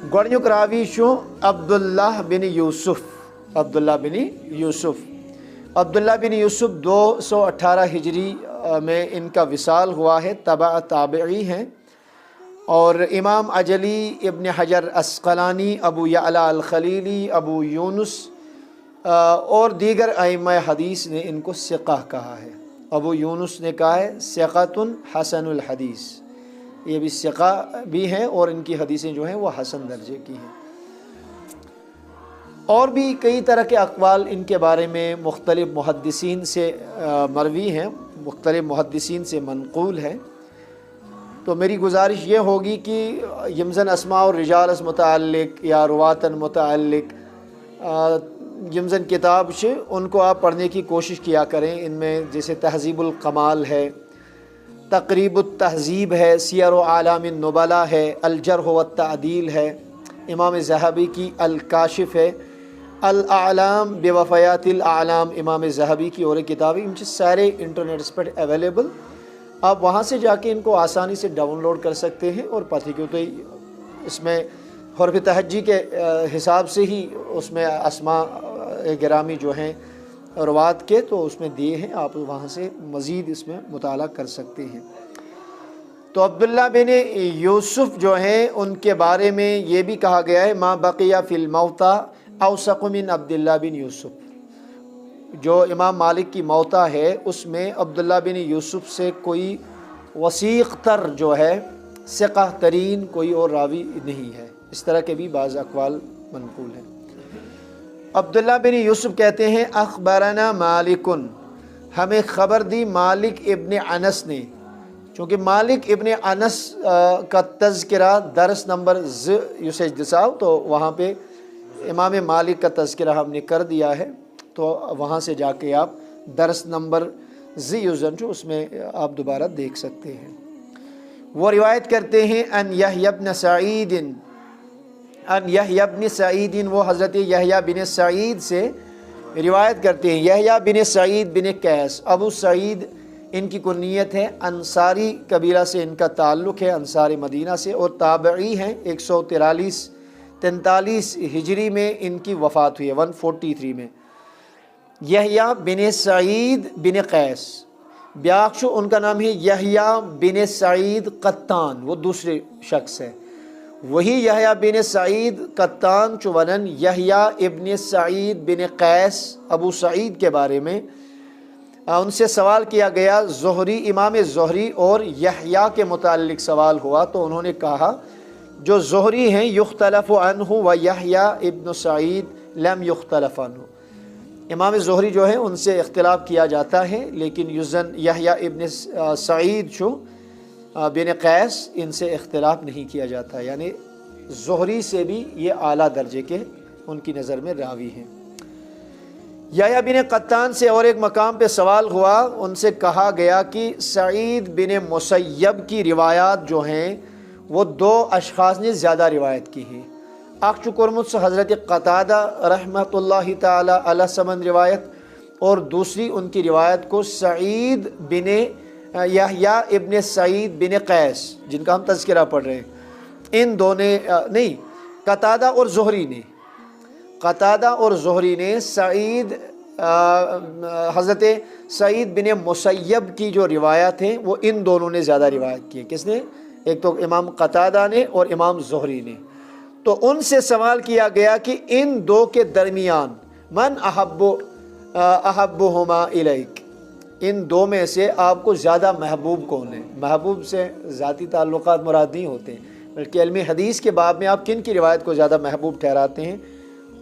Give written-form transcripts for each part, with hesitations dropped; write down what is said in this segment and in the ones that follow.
گۄڈنیُک راوی چھُ عبداللہ بن یوسف عبداللہ بن یوسف 218 ہجری میں ان کا وصال ہوا ہے، تبع تابعی ہیں، اور امام عجلی، ابن حجر عسقلانی، ابو یعلا الخلیلی، ابو یونس اور دیگر ائمہ حدیث نے ان کو ثقہ کہا ہے۔ ابو یونس نے کہا ہے ثقۃ حسن الحدیث، یہ بھی ثقہ بھی ہیں اور ان کی حدیثیں جو ہیں وہ حسن درجے کی ہیں۔ اور بھی کئی طرح کے اقوال ان کے بارے میں مختلف محدثین سے مروی ہیں، مختلف محدثین سے منقول ہیں۔ تو میری گزارش یہ ہوگی کہ یمزن اسماء اور رجال متعلق یا رواتن متعلق یمزن کتاب سے ان کو آپ پڑھنے کی کوشش کیا کریں۔ ان میں جیسے تہذیب الکمال ہے، تقریب التہذیب ہے، سیر و اعلام النبلاء ہے، الجرح والتعدیل ہے، امام ذہبی کی الکاشف ہے، الاعلام بوفیات الاعلام امام ذہبی کی اور کتابیں، ان سارے انٹرنیٹ پر اویلیبل، آپ وہاں سے جا کے ان کو آسانی سے ڈاؤن لوڈ کر سکتے ہیں۔ اور پتہ کیوں تو اس میں حرف تہجی کے حساب سے ہی اس میں اسماء گرامی جو ہیں روات کے تو اس میں دیے ہیں، آپ وہاں سے مزید اس میں مطالعہ کر سکتے ہیں۔ تو عبداللہ بن یوسف جو ہیں ان کے بارے میں یہ بھی کہا گیا ہے ما بقیہ فی الموتیٰ اوثق من عبداللہ بن یوسف، جو امام مالک کی موتیٰ ہے اس میں عبداللہ بن یوسف سے کوئی وثیق تر جو ہے ثقہ ترین کوئی اور راوی نہیں ہے۔ اس طرح کے بھی بعض اقوال منقول ہیں۔ عبداللہ بن یوسف کہتے ہیں اخبرنا مالکن، ہمیں خبر دی مالک ابن انس نے، چونکہ مالک ابن انس کا تذکرہ درس نمبر یسجدساو تو وہاں پہ امام مالک کا تذکرہ ہم نے کر دیا ہے، تو وہاں سے جا کے آپ درس نمبر یوزن جو اس میں آپ دوبارہ دیکھ سکتے ہیں۔ وہ روایت کرتے ہیں ان یحییٰ بن سعید، ان یحییٰ بن سعید، وہ حضرت یحییٰ بن سعید سے روایت کرتے ہیں۔ یحییٰ بن سعید بن قیس، ابو سعید ان کی کنیت ہے، انصاری قبیلہ سے ان کا تعلق ہے، انصار مدینہ سے، اور تابعی ہیں، 143 ہجری میں ان کی وفات ہوئی ہے، 143 میں۔ یحییٰ بن سعید بن قیس، بیاکشو ان کا نام ہے یحییٰ بن سعید قطان، وہ دوسرے شخص ہے، وہی یحییٰ بن سعید قطان چونن یحییٰ ابن سعید بن قیس ابو سعید کے بارے میں ان سے سوال کیا گیا، زہری، امام زہری اور یحییٰ کے متعلق سوال ہوا تو انہوں نے کہا جو زہری ہیں یختلف عنہ و یحییٰ ابن سعید لم یختلف عنہ، امام زہری جو ہیں ان سے اختلاف کیا جاتا ہے، لیکن یزن یحییٰ ابن سعید جو بن قیس ان سے اختلاف نہیں کیا جاتا، یعنی زہری سے بھی یہ اعلیٰ درجے کے ان کی نظر میں راوی ہیں۔ یحییٰ بن قطان سے اور ایک مقام پہ سوال ہوا، ان سے کہا گیا کہ سعید بن مسیب کی روایات جو ہیں وہ 2 اشخاص نے زیادہ روایت کی ہیں۔ اخ چکرمت سے حضرت قتادہ رحمۃ اللہ تعالی علیہ سمن روایت، اور دوسری ان کی روایت کو سعید بن یحییٰ ابن سعید بن قیس جن کا ہم تذکرہ پڑھ رہے ہیں، ان دونوں نہیں، قتادہ اور زہری نے سعید حضرت سعید بن مسیب کی جو روایات ہیں وہ ان دونوں نے زیادہ روایت کی ہے۔ کس نے؟ ایک تو امام قتادہ نے اور امام زہری نے۔ تو ان سے سوال کیا گیا کہ ان دو کے درمیان من احبہما الیک، ان دو میں سے آپ کو زیادہ محبوب کون ہے؟ محبوب سے ذاتی تعلقات مراد نہیں ہوتے ہیں، بلکہ علم حدیث کے باب میں آپ کن کی روایت کو زیادہ محبوب ٹھہراتے ہیں؟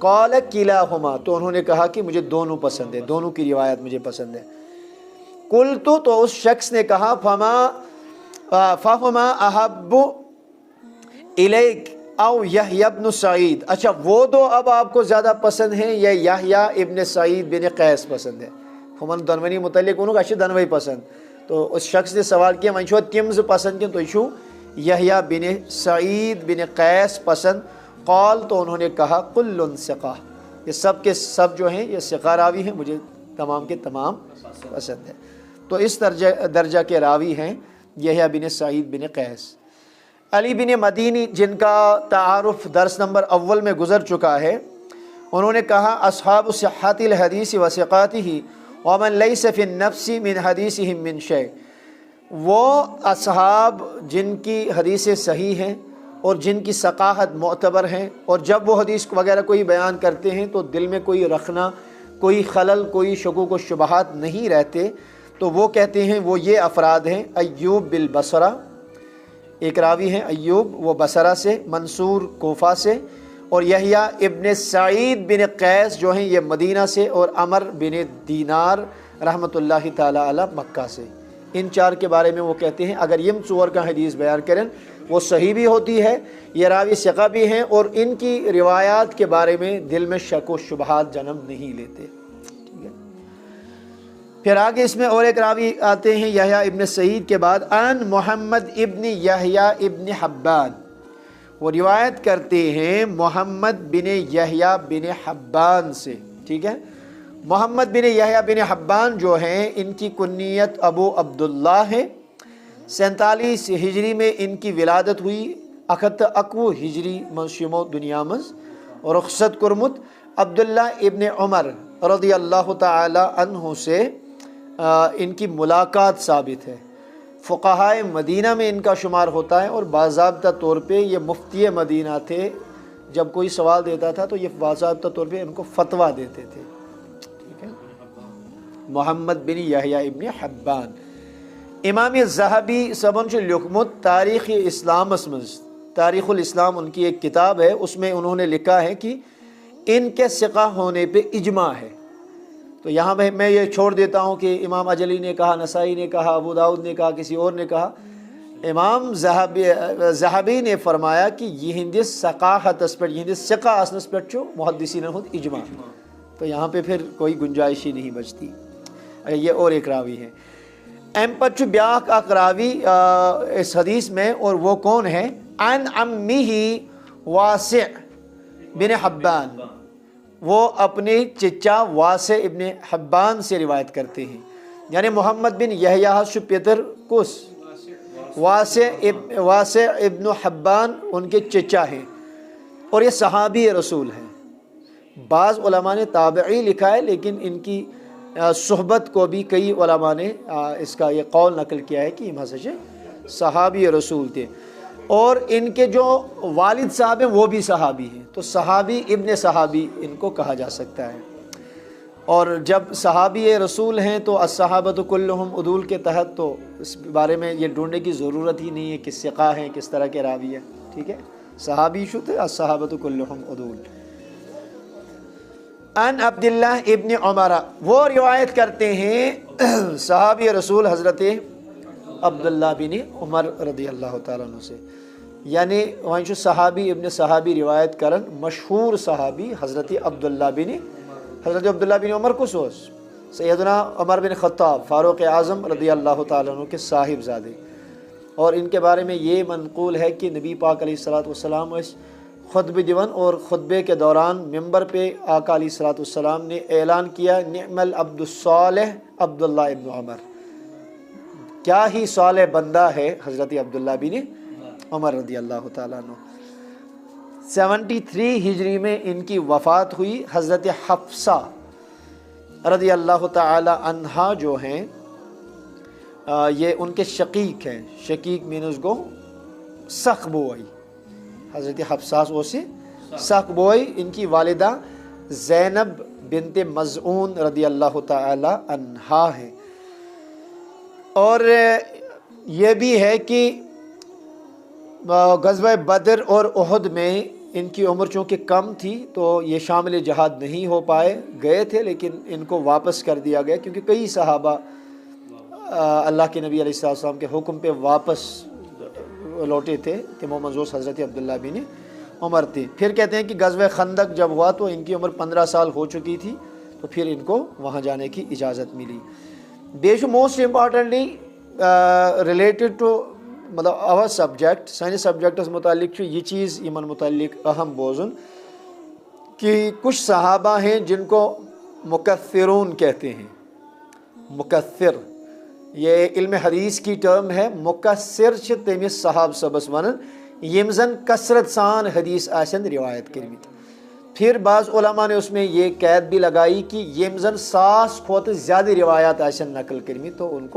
قال کلاہما، تو انہوں نے کہا کہ مجھے دونوں پسند ہے، دونوں کی روایت مجھے پسند ہے۔ قلت، تو اس شخص نے کہا فہما احب الیک او یحییٰ ابن سعید، اچھا وہ دو اب آپ کو زیادہ پسند ہیں یا یحییٰ ابن سعید بن قیس پسند ہے؟ ہمن دونونی متعلق انہوں کا دونوئی پسند، تو اس شخص نے سوال کیا وہیں چھو تم سے پسند کیا، تو چھو یحییٰ بن سعید بن قیس پسند؟ قال، تو انہوں نے کہا کل ثقہ، یہ سب کے سب جو ہیں یہ ثقہ راوی ہیں، مجھے تمام کے تمام پسند ہے۔ تو اس درجہ کے راوی ہیں یحییٰ بن سعید بن قیس۔ علی بن مدینی جن کا تعارف درس نمبر اول میں گزر چکا ہے، انہوں نے کہا اصحاب صحت الحدیث و ثقاتہ ومن لیس فی النفس من حدیثہم من شیء، وہ اصحاب جن کی حدیثیں صحیح ہیں اور جن کی ثقاہت معتبر ہیں، اور جب وہ حدیث وغیرہ کوئی بیان کرتے ہیں تو دل میں کوئی رکھنا، کوئی خلل، کوئی شکوک و شبہات نہیں رہتے، تو وہ کہتے ہیں وہ یہ افراد ہیں: ایوب بالبصرہ، ایک راوی ہیں ایوب، وہ بصرہ سے، منصور کوفہ سے، اور یحییٰ ابن سعید بن قیس جو ہیں یہ مدینہ سے، اور عمر بن دینار رحمۃ اللہ تعالی علی مکہ سے۔ ان چار کے بارے میں وہ کہتے ہیں اگر یم ژور کا حدیث بیان کریں وہ صحیح بھی ہوتی ہے، یہ راوی ثقہ بھی ہیں، اور ان کی روایات کے بارے میں دل میں شک و شبہات جنم نہیں لیتے۔ ٹھیک ہے، پھر آگے اس میں اور ایک راوی آتے ہیں یحییٰ ابن سعید کے بعد، ان محمد ابن یحییٰ ابن حبان، وہ روایت کرتے ہیں محمد بن یحییٰ بن حبان سے۔ ٹھیک ہے، محمد بن یحییٰ بن حبان جو ہیں ان کی کنیت ابو عبداللہ ہے۔ 47 ہجری میں ان کی ولادت ہوئی، 71 ہجری منشمو دنیا مز رخصت کرمت عبداللہ ابن عمر رضی اللہ تعالی عنہ سے ان کی ملاقات ثابت ہے۔ فقہائے مدینہ میں ان کا شمار ہوتا ہے، اور باضابطہ طور پہ یہ مفتی مدینہ تھے، جب کوئی سوال دیتا تھا تو یہ باضابطہ طور پہ ان کو فتویٰ دیتے تھے۔ ٹھیک ہے، محمد بن یحییٰ ابن حبان۔ امام ذہبی صبن سے لکمت تاریخ اسلام اسمز، تاریخ الاسلام ان کی ایک کتاب ہے، اس میں انہوں نے لکھا ہے کہ ان کے ثقہ ہونے پہ اجماع ہے۔ تو یہاں میں یہ چھوڑ دیتا ہوں کہ امام اجلی نے کہا، نسائی نے کہا، ابو داؤد نے کہا، کسی اور نے کہا۔ امام ذہبی نے فرمایا کہ یہ ہندی ثقاہت اس پر، یہ ہندی ثقہ اسنس پر چھو محدثین خود اجماع، تو یہاں پہ پھر کوئی گنجائش ہی نہیں بچتی۔ یہ اور ایک راوی ہے ایم پچو بیاک اک راوی اس حدیث میں، اور وہ کون ہے؟ عن عمہ واسع بن حبان، وہ اپنے چچا واسع ابن حبان سے روایت کرتے ہیں، یعنی محمد بن یحییٰ شو پیتر کس واسع ابن حبان ان کے چچا ہیں، اور یہ صحابی رسول ہیں۔ بعض علماء نے تابعی لکھا ہے، لیکن ان کی صحبت کو بھی کئی علماء نے اس کا یہ قول نقل کیا ہے کہ یہ مسجد صحابی رسول تھے، اور ان کے جو والد صاحب ہیں وہ بھی صحابی ہیں، تو صحابی ابن صحابی ان کو کہا جا سکتا ہے۔ اور جب صحابی رسول ہیں تو الصحابۃ کلہم عدول کے تحت تو اس بارے میں یہ ڈھونڈنے کی ضرورت ہی نہیں ہے کہ ثقہ ہیں، کس طرح کے راوی ہیں۔ ٹھیک ہے، صحابی شد الصحابۃ کلہم عدول۔ ان عبداللہ ابن عمر، وہ روایت کرتے ہیں صحابی رسول حضرت عبداللہ بن عمر رضی اللہ تعالیٰ عنہ سے، یعنی وہاں جو صحابی ابن صحابی روایت کرن مشہور صحابی حضرت عبداللہ بن عمر کو سوس سیدنا عمر بن خطاب فاروق اعظم رضی اللہ تعالیٰ عنہ کے صاحب زادے، اور ان کے بارے میں یہ منقول ہے کہ نبی پاک علیہ الصلوۃ والسلام اس خطبہ دیون اور خطبے کے دوران ممبر پہ آقا علیہ الصلوۃ والسلام نے اعلان کیا، نعم العبد الصالح عبداللہ ابن عمر، کیا ہی صالح بندہ ہے حضرت عبداللہ بن عمر رضی اللہ تعالیٰ عنہ۔ 73 ہجری میں ان کی وفات ہوئی۔ حضرت حفصہ رضی اللہ تعالی عنہا جو ہیں یہ ان کے شقیق ہیں، شقیق مینز گو سخ بوئی، حضرت حفصہ وہ سے سخ بوئی، ان کی والدہ زینب بنت مزعون رضی اللہ تعالی عنہا ہے۔ اور یہ بھی ہے کہ غزوہ بدر اور احد میں ان کی عمر چونکہ کم تھی تو یہ شامل جہاد نہیں ہو پائے، گئے تھے لیکن ان کو واپس کر دیا گیا، کیونکہ کئی صحابہ اللہ کے نبی علیہ السلام کے حکم پہ واپس لوٹے تھے، کہ محمد حضرت عبداللہ بن عمر تھے۔ پھر کہتے ہیں کہ غزوہ خندق جب ہوا تو ان کی عمر 15 سال ہو چکی تھی، تو پھر ان کو وہاں جانے کی اجازت ملی۔ بیش موسٹ امپارٹنٹلی ریلیٹڈ ٹو مطلب اور سبجیکٹ، سائنس سبجیکٹس متعلق یہ چیز یمن متعلق اہم بوزن کہ کچھ صحابہ ہیں جن کو مکثرون کہتے ہیں۔ مکثر یہ علم حدیث کی ٹرم ہے، مکثر چھ تمس صحاب سبس ونن یم زن کثرت سان حدیث آسن روایت کرمت. پھر بعض علماء نے اس میں یہ قید بھی لگائی کہ یم زن 100 کھوت زیادہ روایات آسن نقل کرمت تو ان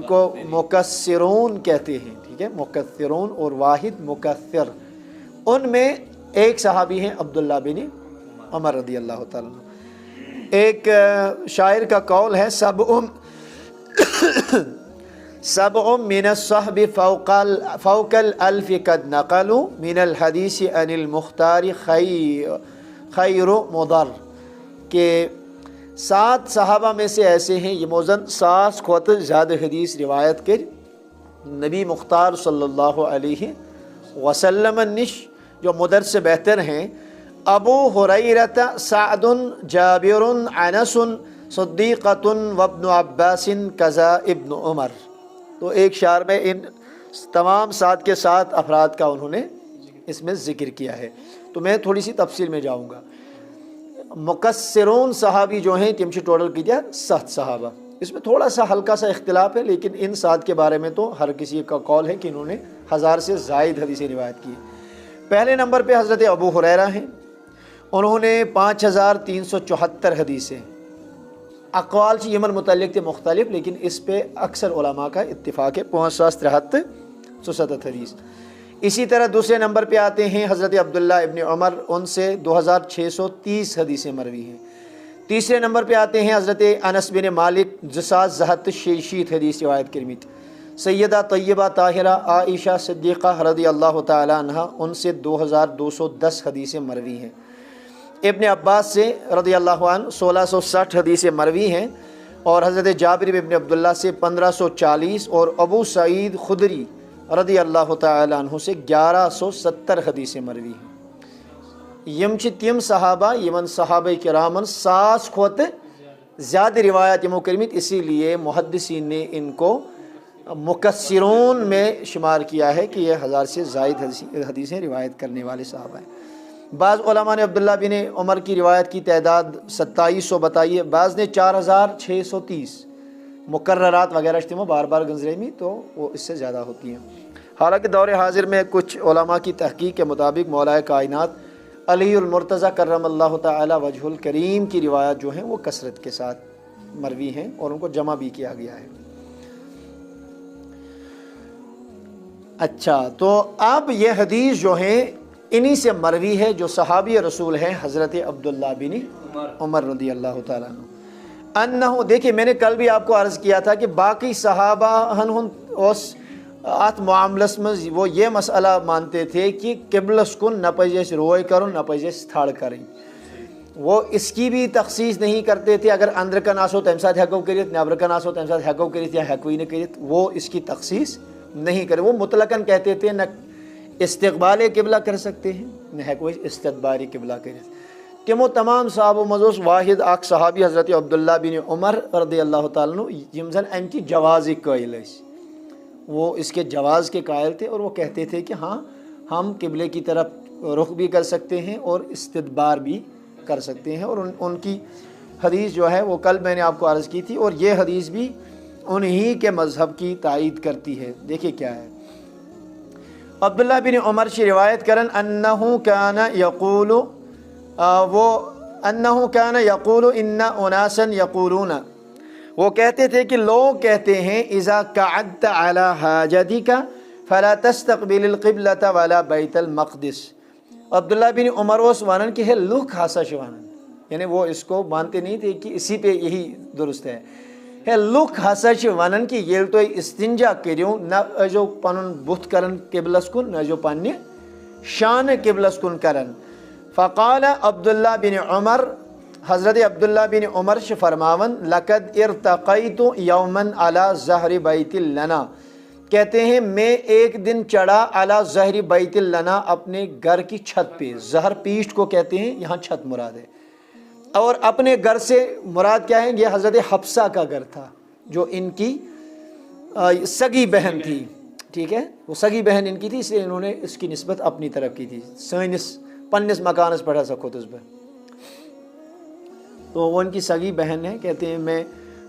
کو مکثرون کہتے ہیں. ٹھیک ہے، مکثرون اور واحد مکثر. ان میں ایک صحابی ہیں عبداللہ بن عمر رضی اللہ تعالیٰ عنہ. ایک شاعر کا قول ہے سبع من الصحب فوق الالف قد نقلوا من الحدیث عن المختار خیر مضر، کہ 7 صحابہ میں سے ایسے ہیں یہ موزن 100 کھوت زیادہ حدیث روایت کر نبی مختار صلی اللہ علیہ وسلم نش جو مدر سے بہتر ہیں. ابو ہریرہ، سعد، جابر، انس، صدیقۃ وابن عباس کذا ابن عمر. تو ایک شعر میں ان تمام 7 کے 7 افراد کا انہوں نے اس میں ذکر کیا ہے. تو میں تھوڑی سی تفصیل میں جاؤں گا. مکثرون صحابی جو ہیں تم سے ٹوٹل کیا 7 صحابہ. اس میں تھوڑا سا ہلکا سا اختلاف ہے، لیکن ان 7 کے بارے میں تو ہر کسی کا قول ہے کہ انہوں نے 1000 سے زائد حدیثیں روایت کی. پہلے نمبر پہ حضرت ابو ہریرہ ہیں، انہوں نے 5374 حدیثیں. اقوال سے یمن متعلق تھے مختلف، لیکن اس پہ اکثر علماء کا اتفاق ہے 573 حدیث. اسی طرح دوسرے نمبر پہ آتے ہیں حضرت عبداللہ ابن عمر، ان سے 2630 حدیثیں مروی ہیں. تیسرے نمبر پہ آتے ہیں حضرت انس بن مالک، جساس زہت شیشیت حدیث روایت کرمیت. سیدہ طیبہ طاہرہ عائشہ صدیقہ رضی اللہ تعالی عنہ، ان سے 2210 حدیثیں مروی ہیں. ابن عباس سے رضی اللہ عنہ 1660 حدیثیں مروی ہیں، اور حضرت جابر بن عبداللہ سے 1540 اور ابو سعید خدری رضی اللہ تعالی عنہ سے 1170 حدیثیں مروی ہیں. یم چھ تم صحابہ یمن صحابہ کرامن 100 کھوت زیادہ روایات یمو کرمت، اسی لیے محدثین نے ان کو مکثرون میں شمار کیا ہے کہ یہ 1000 سے زائد حدیثیں روایت کرنے والے صحابہ ہیں. بعض علماء نے عبداللہ بن عمر کی روایت کی تعداد 2700 بتائی ہے، بعض نے 4630. مقررات وغیرہ اجتماع بار بار گنزرے میں تو وہ اس سے زیادہ ہوتی ہیں. حالانکہ دور حاضر میں کچھ علماء کی تحقیق کے مطابق مولا کائنات علی المرتضیٰ کرم اللہ تعالی وجہ الکریم کی روایات جو ہیں وہ کثرت کے ساتھ مروی ہیں اور ان کو جمع بھی کیا گیا ہے. اچھا، تو اب یہ حدیث جو ہیں انہی سے مروی ہے جو صحابی رسول ہیں حضرت عبداللہ بن عمر رضی اللہ تعالیٰ عنہ. انہو دیکھیں، میں نے کل بھی آپ کو عرض کیا تھا کہ باقی صحابہ اس ات معاملس مز وہ یہ مسئلہ مانتے تھے کہ قبلس کن نہ پزِ روئے کرن نہ پزِ تھڑ کریں. وہ اس کی بھی تخصیص نہیں کرتے تھے، اگر اندر کن آسو تمہ سات ہیکو کرت، نیبر کن آسو تمہ سات ہیکو کرت یا ہیکوی نہ کرت، وہ اس کی تخصیص نہیں کرے. وہ مطلقاً کہتے تھے نہ استقبال قبلہ کر سکتے ہیں نہ ہیکو استدبار قبلہ کرت. تمو تمام صحابہ مزوس واحد اخ صحابی حضرت عبداللہ بن عمر رضی اللہ تعالیٰ عنہ یم زن ام کی جواز قائل ہے، وہ اس کے جواز کے قائل تھے، اور وہ کہتے تھے کہ ہاں ہم قبلے کی طرف رخ بھی کر سکتے ہیں اور استدبار بھی کر سکتے ہیں. اور ان کی حدیث جو ہے وہ کل میں نے آپ کو عرض کی تھی، اور یہ حدیث بھی انہی کے مذہب کی تائید کرتی ہے. دیکھیے کیا ہے. عبداللہ بن عمر سے روایت کرن انہو کان یقول ان اناسا یقولون، وہ کہتے تھے کہ لوگ کہتے ہیں اذا قعدت علی حاجتک فلا تستقبل القبلۃ ولا بیت المقدس. عبداللہ بن عمر اس وانن کہ ہے لوگ خاصا شوانن، یعنی وہ اس کو مانتے نہیں تھے کہ اسی پہ یہی درست ہے. لوگ ہسا ونان کہ یل تھی استنجا کرو نہ ازو پن بت کرن قبلس کن نہ ازو پنہ شان قبلس کن کرن. فقال عبداللہ بن عمر، حضرت عبداللہ بن عمر سے فرماون لقد ارتقیت یوما علی ظہر بیت لنا، کہتے ہیں میں ایک دن چڑھا علی ظہر بیت لنا، اپنے گھر کی چھت پہ. ظہر پیشٹ کو کہتے ہیں، یہاں چھت مراد ہے. اور اپنے گھر سے مراد کیا ہے؟ یہ حضرت حفصہ کا گھر تھا جو ان کی سگی بہن تھی. ٹھیک ہے، وہ سگی بہن ان کی تھی، اس لیے انہوں نے اس کی نسبت اپنی طرف کی تھی. سینس پنس مکانس پڑھا سکو تو اس پر، تو وہ ان کی سگی بہن ہے. کہتے ہیں میں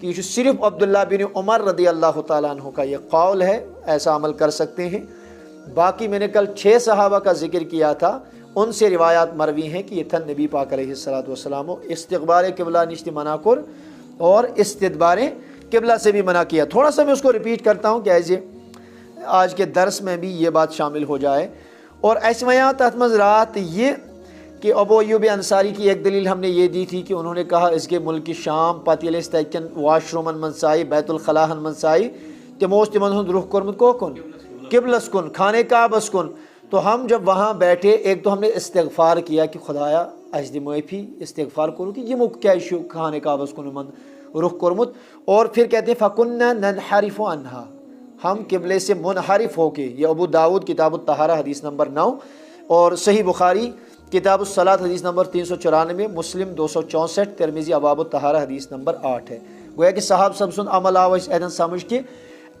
کہ یہ صرف عبداللہ بن عمر رضی اللہ تعالیٰ عنہ کا یہ قول ہے، ایسا عمل کر سکتے ہیں۔ باقی میں نے کل 6 صحابہ کا ذکر کیا تھا، ان سے روایات مروی ہیں کہ یہ تھن نبی پاک علیہ السلام استقبال قبلہ نشتی منع کر اور استدبار قبلہ سے بھی منع کیا۔ تھوڑا سا میں اس کو ریپیٹ کرتا ہوں کہ ایسے آج کے درس میں بھی یہ بات شامل ہو جائے۔ اور ایسمیات احمد رات یہ کہ ابو ایوب انصاری کی ایک دلیل ہم نے یہ دی تھی کہ انہوں نے کہا اس کے ملک شام پتیل استیکن واش رومن منسائی بیت الخلاہن منسائی تموس تمن ہند رخ کرمت کو کن قبلس کن کھانے کعبس کن۔ تو ہم جب وہاں بیٹھے ایک تو ہم نے استغفار کیا کہ خدایا اجد معافی استغفار کرو کہ یہ مک کیا ایشو کھانے کعبس کن من رخ کرمت، اور پھر کہتے ہیں فَكُنَّا نَنْحَرِفُ عَنْهَا، ہم قبلے سے منحرف ہو کے۔ یہ ابو داود کتاب الطہارہ حدیث نمبر 9 اور صحیح بخاری کتاب الصلاۃ حدیث نمبر 394، مسلم 264، ترمذی ابواب الطہارہ حدیث نمبر 8 ہے۔ گویا کہ صاحب سب سن عمل آو اس ایدن سمجھ کے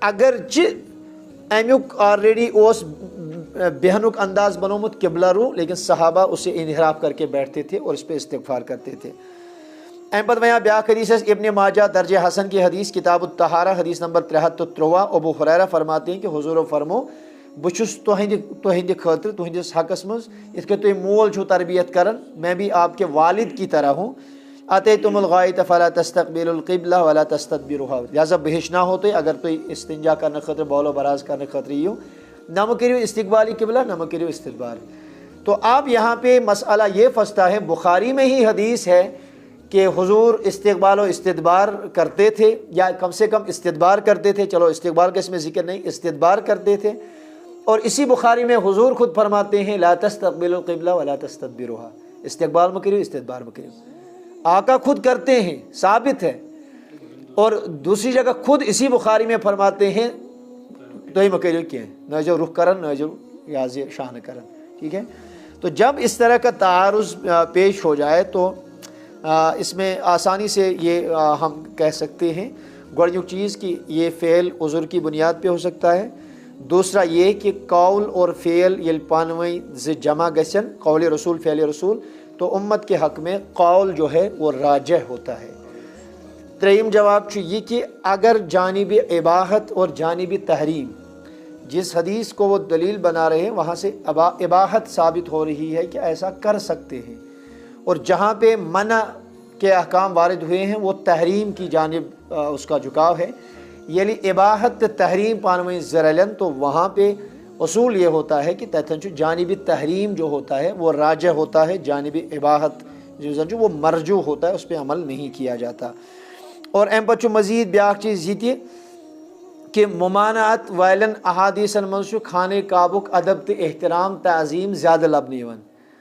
اگرچہ امیک آلریڈی اس بہنک انداز بنومت قبلہ رو، لیکن صحابہ اسے انحراف کر کے بیٹھتے تھے اور اس پہ استغفار کرتے تھے۔ احمد ویاں بیاق حدیث ہے ابن ماجہ درجہ حسن کی حدیث کتاب الطہارہ حدیث نمبر 73، ابو ہریرہ فرماتے ہیں کہ حضور فرمو بچس تہند خاطر تہندس حقس مز اس کے تو مول چھو تربیت کرن، میں بھی آپ کے والد کی طرح ہوں۔ اتیتم الغائط فلا تستقبلوا القبلہ ولا تستدبروها، لہذا بہش نہ ہوتے اگر تو استنجا کرنے خاطر بول و براز کرنے خاطر یوں نہ کریو استقبالی قبلہ نہ کریو استدبار۔ تو اب یہاں پہ مسئلہ یہ پھنستا ہے، بخاری میں ہی حدیث ہے کہ حضور استقبال و استدبار کرتے تھے، یا کم سے کم استدبار کرتے تھے، چلو استقبال کا اس میں ذکر نہیں، استدبار کرتے تھے۔ اور اسی بخاری میں حضور خود فرماتے ہیں لا تستقبلوا القبلہ ولا تستدبروها، استقبال میں کریو استدبار میں کریو، آقا خود کرتے ہیں، ثابت ہے۔ اور دوسری جگہ خود اسی بخاری میں فرماتے ہیں تو ہی مکریو کیا ہے نہ جو رخ کرن نہ جو یاز شان کرن، ٹھیک ہے۔ تو جب اس طرح کا تعارض پیش ہو جائے تو اس میں آسانی سے یہ ہم کہہ سکتے ہیں گوڑنیک چیز کہ یہ فعل عذر کی بنیاد پہ ہو سکتا ہے۔ دوسرا یہ کہ قول اور فعل یہ پانوئی سے جمع گسن، قول رسول فعل رسول، تو امت کے حق میں قول جو ہے وہ راجح ہوتا ہے۔ تریم جواب یہ کہ اگر جانب اباحت اور جانب تحریم جس حدیث کو وہ دلیل بنا رہے ہیں وہاں سے اباحت ثابت ہو رہی ہے کہ ایسا کر سکتے ہیں، اور جہاں پہ منع کے احکام وارد ہوئے ہیں وہ تحریم کی جانب اس کا جھکاؤ ہے، یعنی اباحت تحریم پانوئی زرلن، تو وہاں پہ اصول یہ ہوتا ہے کہ تتنچو جانب تحریم جو ہوتا ہے وہ راجح ہوتا ہے، جانب اباحت جو وہ مرجو ہوتا ہے اس پہ عمل نہیں کیا جاتا۔ اور ایم بچو مزید بیاق چیز یہ کہ ممانعت وائلن احادیث منشو کھانے کعبک ادب تے احترام تعظیم زیادہ لبنی ون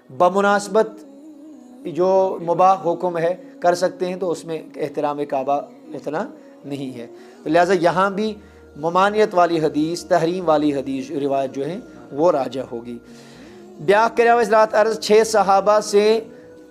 بمناسبت جو مباح حکم ہے کر سکتے ہیں، تو اس میں احترام کعبہ اتنا نہیں ہے، تو لہٰذا یہاں بھی ممانعت والی حدیث تحریم والی حدیث روایت جو ہے وہ راجح ہوگی۔ بیاق کریا رات عرض 6 صحابہ سے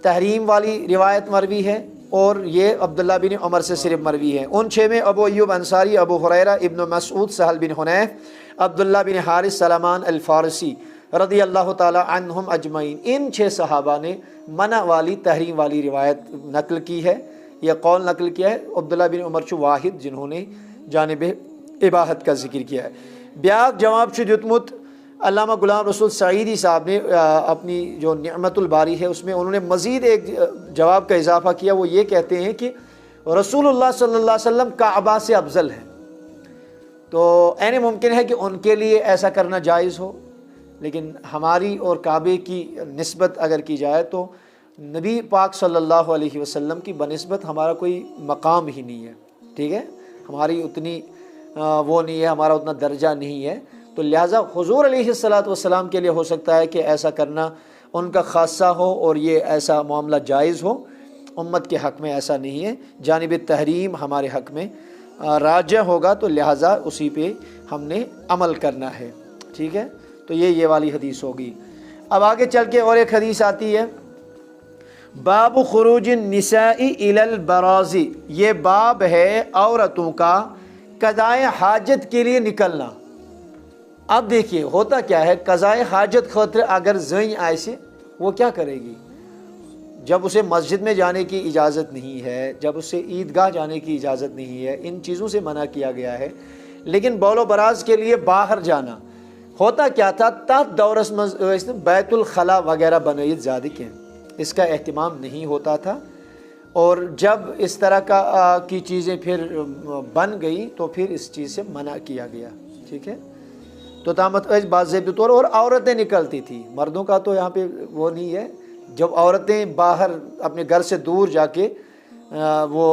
تحریم والی روایت مروی ہے اور یہ عبداللہ بن عمر سے صرف مروی ہے۔ ان 6 میں ابو ایوب انصاری، ابو ہریرہ، ابن مسعود، سہل بن حنیف، عبداللہ بن حارث، سلمان الفارسی رضی اللہ تعالی عنہم اجمعین، ان 6 صحابہ نے منع والی تحریم والی روایت نقل کی ہے، یہ قول نقل کیا ہے۔ عبداللہ بن عمر چو واحد جنہوں نے جانب اباحت کا ذکر کیا ہے۔ بیاق جواب چو دیتمت علامہ غلام رسول سعیدی صاحب نے اپنی جو نعمت الباری ہے اس میں انہوں نے مزید ایک جواب کا اضافہ کیا، وہ یہ کہتے ہیں کہ رسول اللہ صلی اللہ علیہ وسلم کعبہ سے افضل ہے، تو عین ممکن ہے کہ ان کے لیے ایسا کرنا جائز ہو، لیکن ہماری اور کعبے کی نسبت اگر کی جائے تو نبی پاک صلی اللہ علیہ وسلم کی بنسبت ہمارا کوئی مقام ہی نہیں ہے، ٹھیک ہے، ہماری اتنی وہ نہیں ہے، ہمارا اتنا درجہ نہیں ہے، تو لہٰذا حضور علیہ السلام کے لیے ہو سکتا ہے کہ ایسا کرنا ان کا خاصہ ہو اور یہ ایسا معاملہ جائز ہو، امت کے حق میں ایسا نہیں ہے، جانب تحریم ہمارے حق میں راجح ہوگا، تو لہٰذا اسی پہ ہم نے عمل کرنا ہے، ٹھیک ہے۔ تو یہ والی حدیث ہوگی۔ اب آگے چل کے اور ایک حدیث آتی ہے، باب خروج النساء الی البرازی، یہ باب ہے عورتوں کا قضائے حاجت کے لیے نکلنا۔ اب دیکھیے ہوتا کیا ہے، قضائے حاجت خاطر اگر زن آئے وہ کیا کرے گی، جب اسے مسجد میں جانے کی اجازت نہیں ہے، جب اسے عیدگاہ جانے کی اجازت نہیں ہے، ان چیزوں سے منع کیا گیا ہے، لیکن بول و براز کے لیے باہر جانا ہوتا کیا تھا، تحت دورس مز بیت الخلا وغیرہ بنائیت زیادہ کہیں اس کا اہتمام نہیں ہوتا تھا، اور جب اس طرح کی چیزیں پھر بن گئی تو پھر اس چیز سے منع کیا گیا، ٹھیک ہے۔ تو تامت باضابطہ طور اور عورتیں نکلتی تھیں، مردوں کا تو یہاں پہ وہ نہیں ہے، جب عورتیں باہر اپنے گھر سے دور جا کے وہ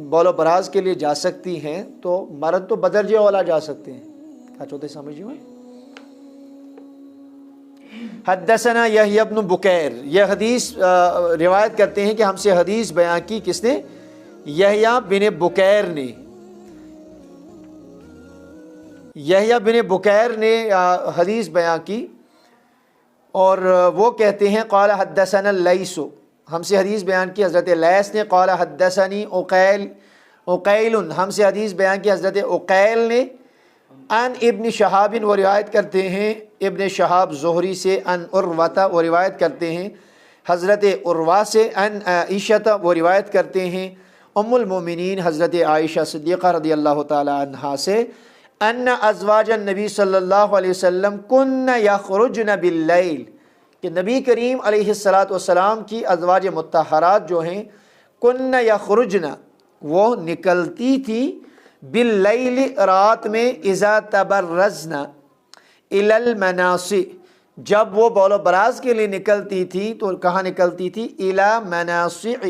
بول و براز کے لیے جا سکتی ہیں تو مرد تو بدرجہ اولا جا سکتے ہیں، کیا چوتے سمجھو۔ حدثنا یحییٰ بن بکیر، یہ حدیث روایت کرتے ہیں کہ ہم سے حدیث بیان کی کس نے؟ یحییٰ بن بکیر نے، یحییٰ بن بکیر نے حدیث بیان کی، اور وہ کہتے ہیں قال حدثنا اللیث، ہم سے حدیث بیان کی حضرت لیث نے، قال حدثنی عقیل، ہم سے حدیث بیان کی حضرت عقیل نے، ان ابن شہاب، وہ روایت کرتے ہیں ابن شہاب زہری سے، ان عروہ، وہ روایت کرتے ہیں حضرت عروہ سے، ان عائشہ، وہ روایت کرتے ہیں ام المومنین حضرت عائشہ صدیقہ رضی اللہ تعالی عنہا سے، ان ازواج النبی صلی اللہ علیہ وسلم کن یخرجن باللیل، کہ نبی کریم علیہ السلام کی ازواج مطہرات جو ہیں، کن یخرجن، وہ نکلتی تھی، باللیل، رات میں، اذا تبرزن الی المناصع، جب وہ بول و براز کے لیے نکلتی تھی تو کہاں نکلتی تھی؟ الی مناصع،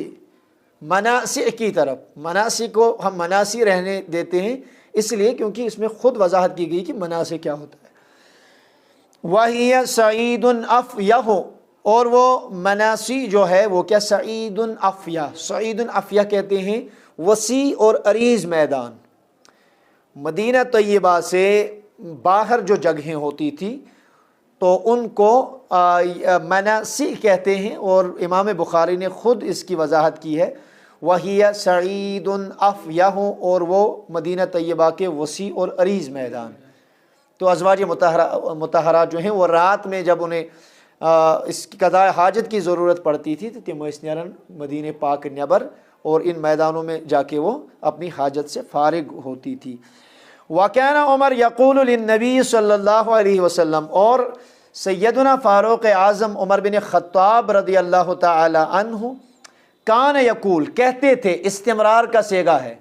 مناصع کی طرف۔ مناصع کو ہم مناصع رہنے دیتے ہیں اس لیے کیونکہ اس میں خود وضاحت کی گئی کہ مناصع کیا ہوتا ہے۔ وَهِيَ سَعِيدٌ أَفْيَهُ، اور وہ مناصع جو ہے وہ کیا؟ سعید افیہ، سعید افیہ کہتے ہیں وسیع اور عریض میدان۔ مدینہ طیبہ سے باہر جو جگہیں ہوتی تھی تو ان کو مناصع کہتے ہیں، اور امام بخاری نے خود اس کی وضاحت کی ہے، وَهِيَ سَعِيدٌ أَفْيَهُ، اور وہ مدینہ طیبہ کے وسیع اور عریض میدان۔ تو ازواج مطہرات جو ہیں وہ رات میں جب انہیں اس قضاء حاجت کی ضرورت پڑتی تھی تو تم نیرن مدینہ پاک نیبر، اور ان میدانوں میں جا کے وہ اپنی حاجت سے فارغ ہوتی تھی۔ وَكَانَ عمر يَقُولُ لِلنَّبِيِّ صلی اللہ علیہ وسلم، اور سیدنا فاروق اعظم عمر بن خطاب رضی اللہ تعالی عنہ کان یقول، کہتے تھے، استمرار کا صیغہ ہے،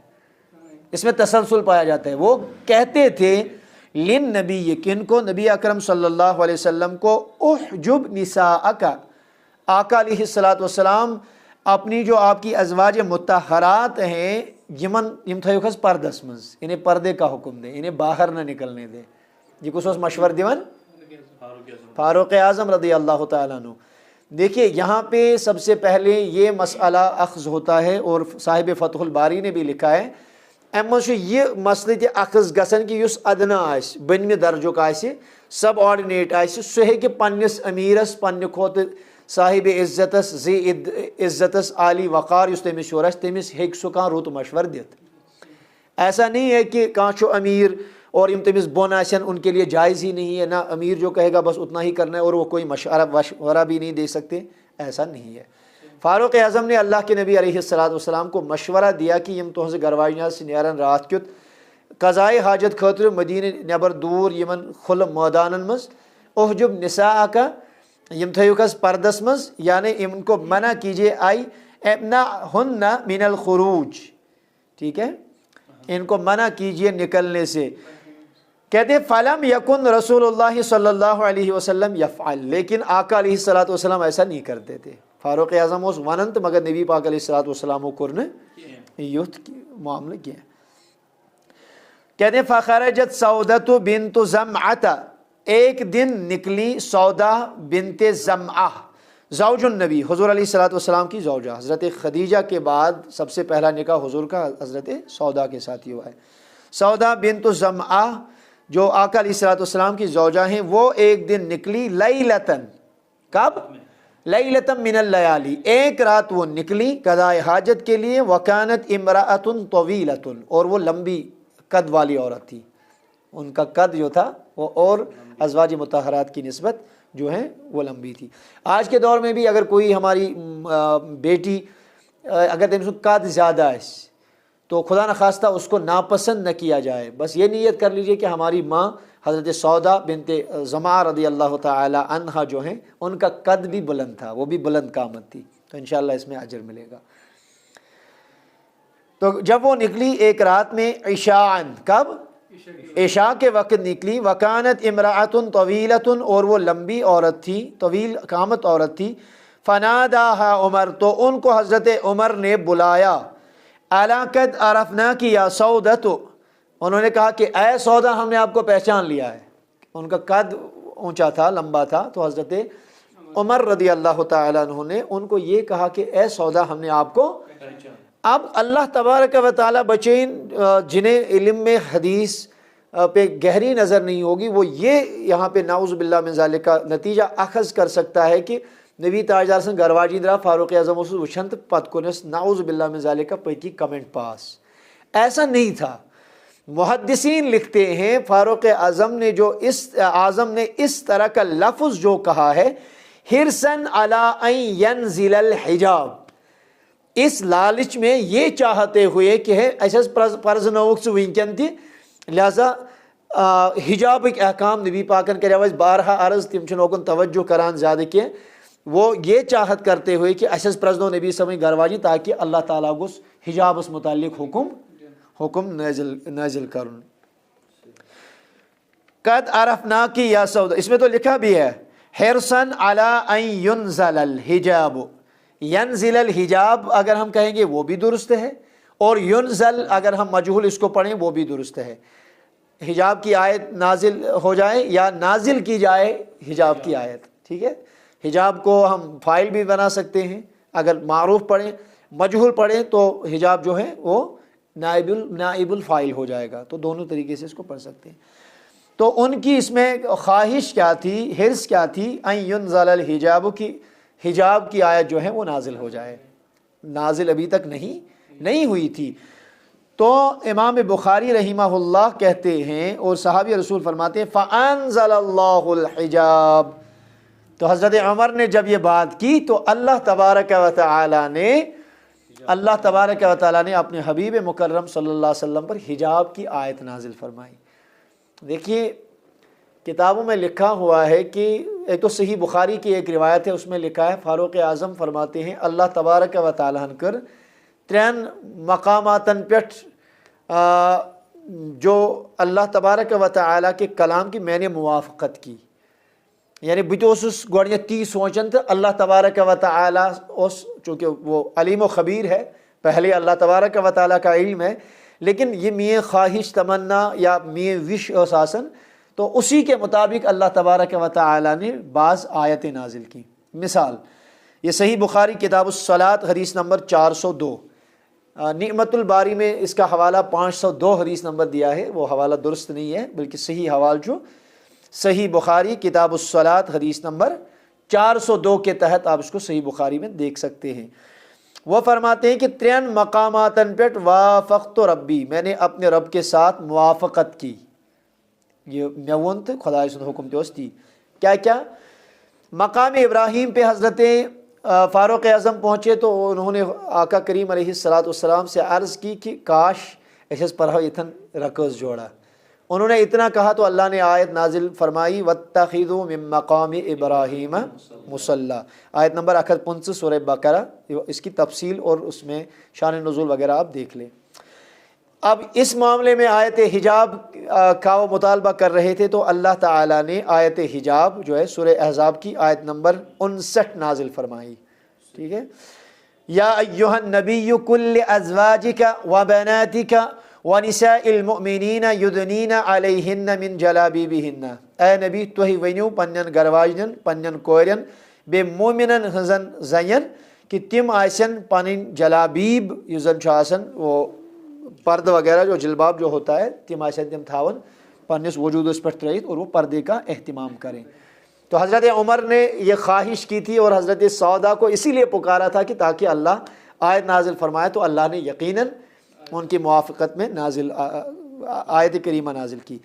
اس میں تسلسل پایا جاتا ہے، وہ کہتے تھے للنبی، کن کو؟ نبی اکرم صلی اللہ علیہ وسلم کو، احجب نساءک، آقا علیہ السلام اپنی جو آپ کی ازواج مطہرات ہیں یم تھوکس پردس منز، انہیں پردے کا حکم دے، انہیں باہر نہ نکلنے دے۔ یہ کس اس مشور دیون؟ فاروق اعظم رضی اللہ تعالیٰ عنہ۔ دیکھیے یہاں پہ سب سے پہلے یہ مسئلہ اخذ ہوتا ہے، اور صاحب فتح الباری نے بھی لکھا ہے، امن یہ مسئلہ تہ اخذ گژھن کہ اس ادنا آس، بنمہ درجک آس، سب آرڈینیٹ آس، سہ ہیکہ پننس امیرس، پنہ کھوت صاحب عزتس، ذی عزتس، عالی وقار اس تمس شور آس، تمس ہیک سہ کانٛہہ رُت مشور دت۔ ایسا نہیں ہے کہ کانٛہہ چھُ امیر اور یم تمس بون آسن ان کے لیے جائز ہی نہیں ہے، نہ امیر جو کہے گا بس اتنا ہی کرنا ہے اور وہ کوئی مشورہ بھی نہیں دے سکتے، ایسا نہیں ہے۔ فاروق اعظم نے اللہ کے نبی علیہ السلام کو مشورہ دیا کہ یم تہذ گرواجن سے نیرن رات کیت قضائے حاجت خاطر مدینہ نیبر دور یمن کھل میدانن مز، احجب نساءک، یم تھیوکس پردس مز، یعنی ان کو منع کیجیے، آئی امنعہن من الخروج، ٹھیک ہے، ان کو منع کیجیے نکلنے سے۔ کہتے فلم یکن رسول اللہ صلی اللہ علیہ وسلم یفعل، لیکن آقا علیہ السلام ایسا نہیں کرتے تھے۔ فاروق اعظم اس وننت مگر نبی پاک علیہ السلام کرنے یوت معاملہ کیا۔ کہتے ہیں فخرجت سودۃ بنت زمعۃ، ایک دن نکلی سودا بنت زمعہ، زوج النبی، حضور علیہ السلام کی زوجہ، حضرت خدیجہ کے بعد سب سے پہلا نکاح حضور کا حضرت سودا کے ساتھ ہی ہوا ہے۔ سودا بنت زمعہ جو آقا علیہ السلام کی زوجہ ہیں، وہ ایک دن نکلی لیلتن، کب؟ لیلتن من اللیالی، ایک رات وہ نکلی قضاء حاجت کے لیے، وکانت امرأۃ طویلۃ، اور وہ لمبی قد والی عورت تھی، ان کا قد جو تھا وہ اور ازواج مطہرات کی نسبت جو ہیں وہ لمبی تھی۔ آج کے دور میں بھی اگر کوئی ہماری بیٹی اگر تم قد زیادہ ہے تو خدا نخواستہ اس کو ناپسند نہ کیا جائے، بس یہ نیت کر لیجئے کہ ہماری ماں حضرت سودا بنت زمعہ رضی اللہ تعالی عنہا جو ہیں ان کا قد بھی بلند تھا، وہ بھی بلند قامت تھی، تو انشاءاللہ اس میں اجر ملے گا۔ تو جب وہ نکلی ایک رات میں عشاء، کب؟ عشاء کے وقت نکلی، وکانت امرأۃ طویلۃ، اور وہ لمبی عورت تھی، طویل قامت عورت تھی، فناداہا عمر، تو ان کو حضرت عمر نے بلایا، الا قد عرفناک یا سودۃ، انہوں نے کہا کہ اے سودا ہم نے آپ کو پہچان لیا ہے۔ ان کا قد اونچا تھا، لمبا تھا، تو حضرت عمر رضی اللہ تعالیٰ عنہ نے ان کو یہ کہا کہ اے سودا ہم نے آپ کو۔ اب اللہ تبارک و تعالیٰ بچین جنہیں علم میں حدیث پہ گہری نظر نہیں ہوگی، وہ یہ یہاں پہ نعوذ باللہ من ذالک کا نتیجہ اخذ کر سکتا ہے کہ نبی تاجدار سن گرواجی درا فاروق اعظم اس وچھنت پت کنس نعوذ باللہ من ذالک کا پہ کی کمنٹ پاس، ایسا نہیں تھا۔ محدثین لکھتے ہیں فاروق اعظم نے اس طرح کا لفظ جو کہا ہے، حرصاً علی ان ینزل الحجاب، اس لالچ میں یہ چاہتے ہوئے کہ ایسا پرزنوک سے ونکن تھی، لہذا حجاب ایک احکام نبی پاکن کرے وز بارہا عرض تم چھنوکن توجہ کران زیادہ کی، وہ یہ چاہت کرتے ہوئے کہ ایسا پرزنو نبی سمجھ گرواجی تاکہ اللہ تعالیٰ گوس حجاب اس متعلق حکم نازل کرن۔ قد عرفناک یا سودا، اس میں تو لکھا بھی ہے حرصاً علی ان ینزل الحجاب، ینزل الحجاب اگر ہم کہیں گے وہ بھی درست ہے، اور ینزل اگر ہم مجہول اس کو پڑھیں وہ بھی درست ہے۔ حجاب کی آیت نازل ہو جائے یا نازل کی جائے حجاب کی آیت، ٹھیک ہے۔ حجاب کو ہم فائل بھی بنا سکتے ہیں، اگر معروف پڑھیں مجہول پڑھیں تو حجاب جو ہے وہ نائب الفائل ہو جائے گا، تو دونوں طریقے سے اس کو پڑھ سکتے ہیں۔ تو ان کی اس میں خواہش کیا تھی، حرص کیا تھی، ان ینزل الحجاب، کی حجاب کی آیت جو ہے وہ نازل ہو جائے، نازل ابھی تک نہیں ہوئی تھی۔ تو امام بخاری رحمہ اللہ کہتے ہیں اور صحابی رسول فرماتے ہیں فانزل اللہ الحجاب، تو حضرت عمر نے جب یہ بات کی تو اللہ تبارک و تعالی نے اپنے حبیب مکرم صلی اللہ علیہ وسلم پر حجاب کی آیت نازل فرمائی۔ دیکھیے کتابوں میں لکھا ہوا ہے کہ ایک تو صحیح بخاری کی ایک روایت ہے، اس میں لکھا ہے فاروق اعظم فرماتے ہیں اللہ تبارک و تعالیٰ کر ترین مقاماتن پیٹھ جو اللہ تبارک و تعالیٰ کے کلام کی میں نے موافقت کی، یعنی بتوسس گوڑیتی سوچن تو اللہ تبارک و تعالیٰ اس چونکہ وہ علیم و خبیر ہے، پہلے اللہ تبارک و تعالیٰ کا علم ہے، لیکن یہ میے خواہش تمنا یا میے وش اساسن، تو اسی کے مطابق اللہ تبارک و تعالیٰ نے بعض آیتیں نازل کی۔ مثال یہ صحیح بخاری کتاب الصلاۃ حدیث نمبر 402، نعمت الباری میں اس کا حوالہ 502 حدیث نمبر دیا ہے، وہ حوالہ درست نہیں ہے بلکہ صحیح حوالہ جو صحیح بخاری کتاب الصلاۃ حدیث نمبر 402 کے تحت آپ اس کو صحیح بخاری میں دیکھ سکتے ہیں۔ وہ فرماتے ہیں کہ ترین مقاماتن پیٹ وافقت ربی، میں نے اپنے رب کے ساتھ موافقت کی، یہ میونت خدا سن حکم تھی کیا مقام ابراہیم پہ حضرت فاروق اعظم پہنچے تو انہوں نے آقا کریم علیہ السلام سے عرض کی کہ کاش ایسے پڑھو اتن رکوز جوڑا، انہوں نے اتنا کہا تو اللہ نے آیت نازل فرمائی واتخذوا من مقام ابراہیم مصلی، آیت نمبر 125 سورہ بقرہ، اس کی تفصیل اور اس میں شان نزول وغیرہ آپ دیکھ لیں۔ اب اس معاملے میں آیت حجاب کا وہ مطالبہ کر رہے تھے تو اللہ تعالیٰ نے آیت حجاب جو ہے سورہ احزاب کی آیت نمبر 59 نازل فرمائی، ٹھیک ہے۔ یا ایھا النبی کل ازواجک وبناتک ونساء المؤمنین یدنین علیہن من جلابیبہن، اے نبی تُہی ونیو پنن گرواجن پنن کورین بے مومنن ہنزن زین کہ تم آسن پنن جلابیب یزن چھاسن وہ پرد وغیرہ جو جلباب جو ہوتا ہے تم آسن تم تھاون پنس وجود اس پر ترائیت اور وہ پردے کا اہتمام کریں۔ تو حضرت عمر نے یہ خواہش کی تھی اور حضرت سودا کو اسی لیے پکارا تھا کہ تاکہ اللہ آیت نازل فرمائے، تو اللہ نے یقیناً ان کی موافقت میں نازل آیت کریمہ نازل کی۔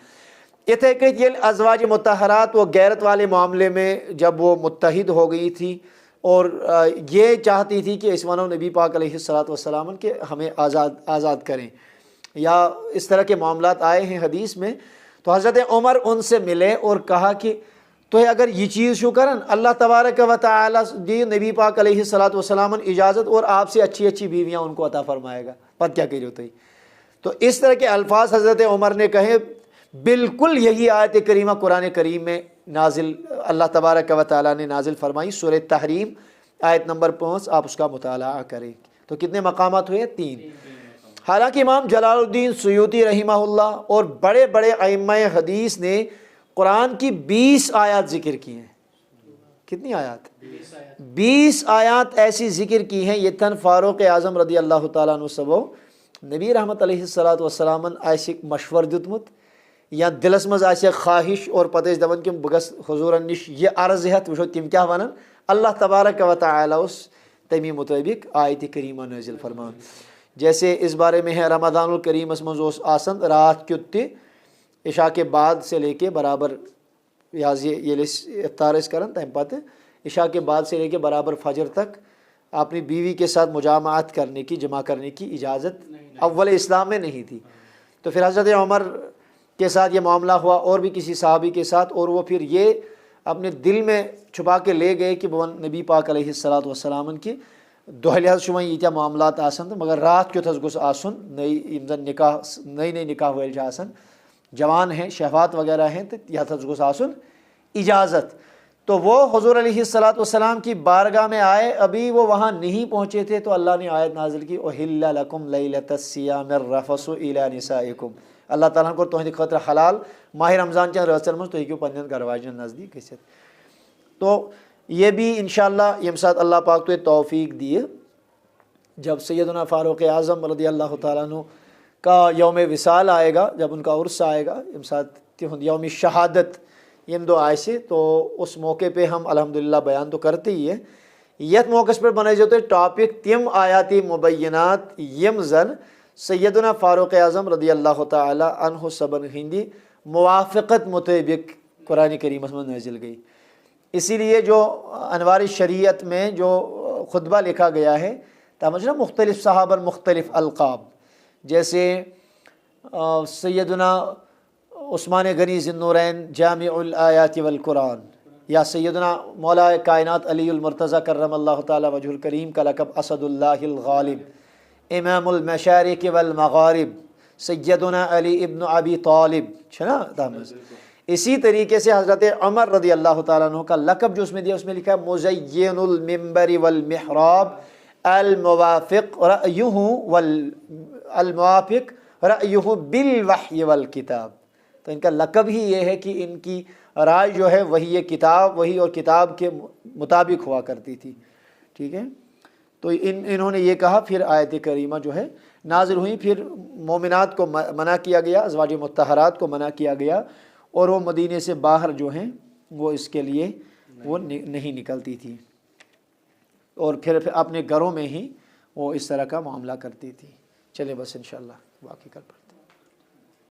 اتھے کہ یہ ازواج مطہرات وہ غیرت والے معاملے میں جب وہ متحد ہو گئی تھی اور یہ چاہتی تھی کہ اسمانو نبی پاک علیہ الصلوۃ والسلام کہ ہمیں آزاد کریں، یا اس طرح کے معاملات آئے ہیں حدیث میں، تو حضرت عمر ان سے ملے اور کہا کہ تو اگر یہ چیز شو کرن اللہ تبارک و تعالیٰ دی نبی پاک علیہ الصلوۃ والسلام اجازت اور آپ سے اچھی اچھی بیویاں ان کو عطا فرمائے گا، پتہ کیا کہہ رہے ہو؟ تو اس طرح کے الفاظ حضرت عمر نے کہے، بالکل یہی آیت کریمہ قرآن کریم میں نازل اللہ تبارک و تعالیٰ نے نازل فرمائی، سورہ تحریم آیت نمبر 5، آپ اس کا مطالعہ کریں۔ تو کتنے مقامات ہوئے؟ 3۔ حالانکہ امام جلال الدین سیوطی رحمہ اللہ اور بڑے بڑے ائمہ حدیث نے قرآن کی 20 آیات ذکر کی ہیں۔ کتنی آیات؟ 20 آیات ایسی ذکر کی ہیں، یہ تن فاروق اعظم رضی اللہ تعالیٰ عنہ سبو نبی رحمت علیہ الصلوۃ والسلام آسہ مشور دیتمت یا دلس مز آسہ خواہش اور پتہ دپان کہ بہ گژھٕ حضورن نش یہ عرض ہیتھ وچھو تم کیا ونان، اللہ تبارک و تعالیٰ اس تمی مطابق آیت کریمہ نازل فرمان۔ جیسے اس بارے میں ہے رمضان الکریم مز اوس آسان رات کیُت تہ عشاء کے بعد سے لے کے برابر یہ افطار اس کرن تمہ پتہ عشاء کے بعد سے لے کے برابر فجر تک اپنی بیوی کے ساتھ مجامعات کرنے کی، جمع کرنے کی اجازت اول اسلام میں نہیں تھی۔ تو پھر حضرت عمر کے ساتھ یہ معاملہ ہوا اور بھی کسی صحابی کے ساتھ، اور وہ پھر یہ اپنے دل میں چھپا کے لے گئے کہ بون نبی پاک علیہ الصلوۃ والسلام کی دہلی حض شما یہ معاملات آسن، تو مگر رات کیُتھ حض گوٚژھ آسن، نئی نئی نکاح وٲلۍ آسن، جوان ہیں، شہوات وغیرہ ہیں، تو یہ حض گوٚژھ آسن اجازت۔ تو وہ حضور علیہ الصلوۃ والسلام کی بارگاہ میں آئے، ابھی وہ وہاں نہیں پہنچے تھے تو اللہ نے آیت نازل کی، احل لکم لیلۃ الصیام الرفث الی نسائکم، اللہ تعالیٰ کو تہندِ خاطر حلال ماہ رمضان چن رٲژن منٛز تُہۍ ہیٚکِو پننٮ۪ن گھر واجٮ۪ن نزدیک گٔژھِتھ۔ تو یہ بھی انشاءاللہ یم ساتھ اللہ پاک تو توفیق دیے، جب سیدنا فاروق اعظم رضی اللہ تعالیٰ عنہ کا یوم وصال آئے گا، جب ان کا عرس آئے گا، یم ساتھ تہند یوم شہادت یم دو آئے تو اس موقع پہ ہم الحمدللہ بیان تو کرتے ہی ہیں۔ یت موقع پر بنائے تو ٹاپک تم آیاتی مبینات یم زن سیدنا فاروق اعظم رضی اللہ تعالیٰ عنہ سبن ہندی موافقت مطابق قرآن کریم میں نازل گئی۔ اسی لیے جو انوار شریعت میں جو خطبہ لکھا گیا ہے تمام مختلف صحابہ مختلف القاب، جیسے سیدنا عثمان غنی ذی النورین جامع الآیات والقرآن، یا سیدنا مولا کائنات علی المرتضیٰ کرم اللہ تعالیٰ وجہ الکریم کا لقب اسد اللہ الغالب، امام المشارق والمغارب سیدنا علی ابن ابی طالب، چھنا دامز۔ اسی طریقے سے حضرت عمر رضی اللہ تعالیٰ عنہ کا لقب جو اس میں دیا، اس میں لکھا ہے مزین المنبر والمحراب الموافق رأیہ بالوحی والکتاب۔ تو ان کا لقب ہی یہ ہے کہ ان کی رائے جو ہے وہی یہ کتاب، وہی اور کتاب کے مطابق ہوا کرتی تھی، ٹھیک ہے۔ تو انہوں نے یہ کہا، پھر آیت کریمہ جو ہے نازل ہوئی، پھر مومنات کو منع کیا گیا، ازواج مطہرات کو منع کیا گیا، اور وہ مدینے سے باہر جو ہیں وہ اس کے لیے وہ نہیں نکلتی تھی، اور پھر اپنے گھروں میں ہی وہ اس طرح کا معاملہ کرتی تھی۔ چلے بس انشاءاللہ باقی کل پر